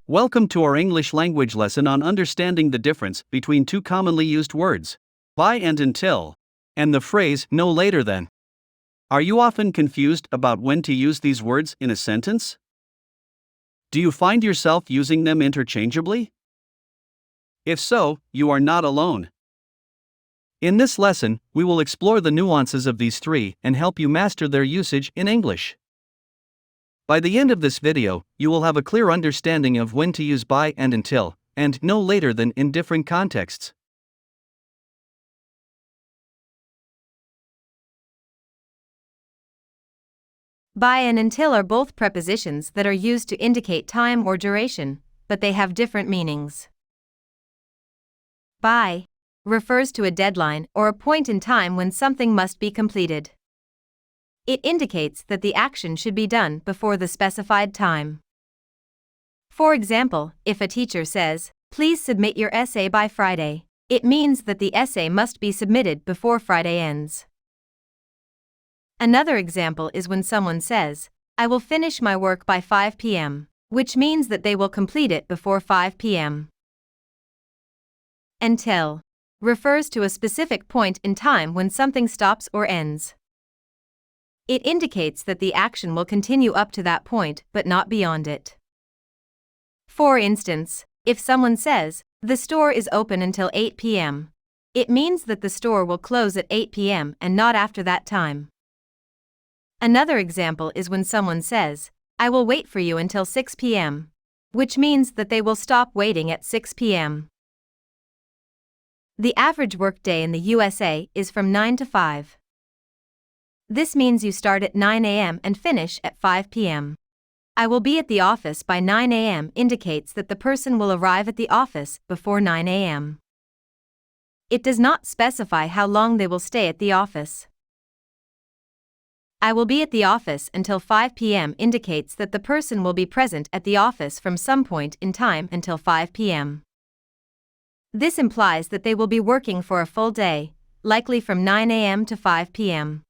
Welcome to our English language lesson on understanding the difference between two commonly used words, by and until, and the phrase no later than. Are you often confused about when to use these words in a sentence? Do you find yourself using them interchangeably? If so, you are not alone. In this lesson, we will explore the nuances of these three and help you master their usage in English. By the end of this video, you will have a clear understanding of when to use by and until, and no later than in different contexts. By and until are both prepositions that are used to indicate time or duration, but they have different meanings. By refers to a deadline or a point in time when something must be completed. It indicates that the action should be done before the specified time. For example, if a teacher says, "Please submit your essay by Friday," it means that the essay must be submitted before Friday ends. Another example is when someone says, "I will finish my work by 5 p.m., which means that they will complete it before 5 p.m. Until refers to a specific point in time when something stops or ends. It indicates that the action will continue up to that point but not beyond it. For instance, if someone says, "The store is open until 8 p.m., it means that the store will close at 8 p.m. and not after that time. Another example is when someone says, "I will wait for you until 6 p.m., which means that they will stop waiting at 6 p.m. The average workday in the USA is from 9 to 5. This means you start at 9 a.m. and finish at 5 p.m. "I will be at the office by 9 a.m. indicates that the person will arrive at the office before 9 a.m. It does not specify how long they will stay at the office. "I will be at the office until 5 p.m. indicates that the person will be present at the office from some point in time until 5 p.m. This implies that they will be working for a full day, likely from 9 a.m. to 5 p.m.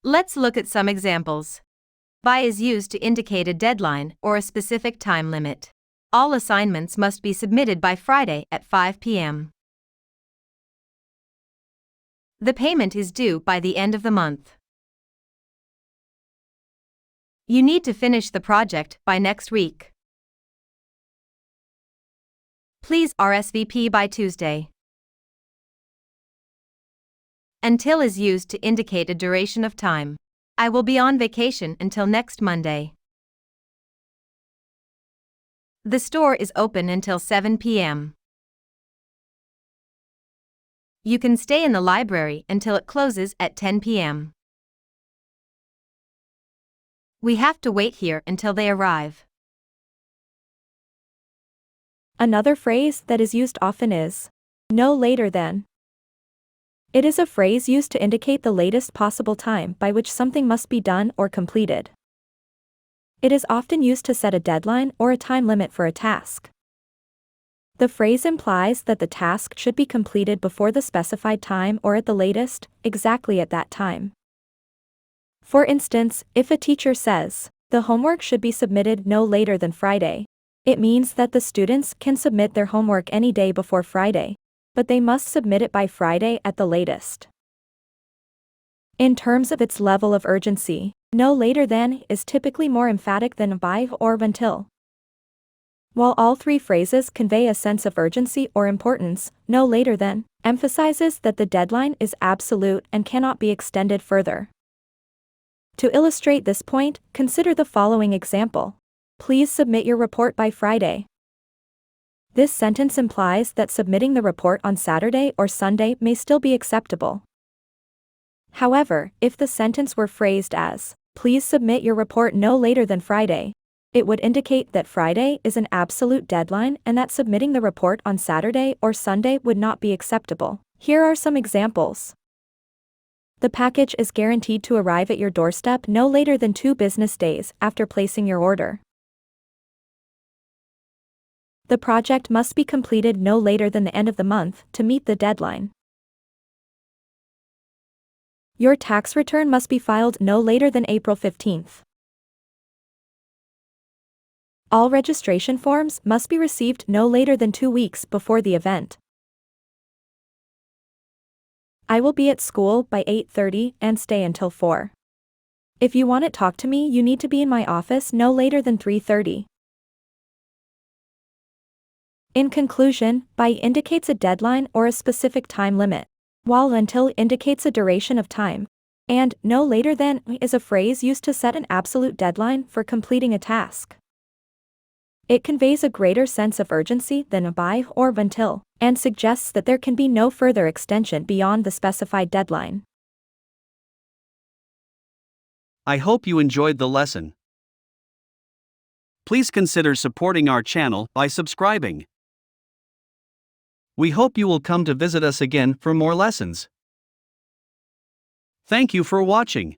Let's look at some examples. By is used to indicate a deadline or a specific time limit. All assignments must be submitted by Friday at 5 p.m. The payment is due by the end of the month. You need to finish the project by next week. Please RSVP by Tuesday. Until is used to indicate a duration of time. I will be on vacation until next Monday. The store is open until 7 p.m. You can stay in the library until it closes at 10 p.m. We have to wait here until they arrive. Another phrase that is used often is no later than. It is a phrase used to indicate the latest possible time by which something must be done or completed. It is often used to set a deadline or a time limit for a task. The phrase implies that the task should be completed before the specified time or at the latest, exactly at that time. For instance, if a teacher says, "The homework should be submitted no later than Friday," it means that the students can submit their homework any day before Friday, but they must submit it by Friday at the latest. In terms of its level of urgency, no later than is typically more emphatic than by or until. While all three phrases convey a sense of urgency or importance, no later than emphasizes that the deadline is absolute and cannot be extended further. To illustrate this point, consider the following example. Please submit your report by Friday. This sentence implies that submitting the report on Saturday or Sunday may still be acceptable. However, if the sentence were phrased as, "Please submit your report no later than Friday," it would indicate that Friday is an absolute deadline and that submitting the report on Saturday or Sunday would not be acceptable. Here are some examples. The package is guaranteed to arrive at your doorstep no later than 2 business days after placing your order. The project must be completed no later than the end of the month to meet the deadline. Your tax return must be filed no later than April 15th. All registration forms must be received no later than 2 weeks before the event. I will be at school by 8:30 and stay until 4. If you want to talk to me, you need to be in my office no later than 3:30. In conclusion, by indicates a deadline or a specific time limit, while until indicates a duration of time, and no later than is a phrase used to set an absolute deadline for completing a task. It conveys a greater sense of urgency than a by or until, and suggests that there can be no further extension beyond the specified deadline. I hope you enjoyed the lesson. Please consider supporting our channel by subscribing. We hope you will come to visit us again for more lessons. Thank you for watching.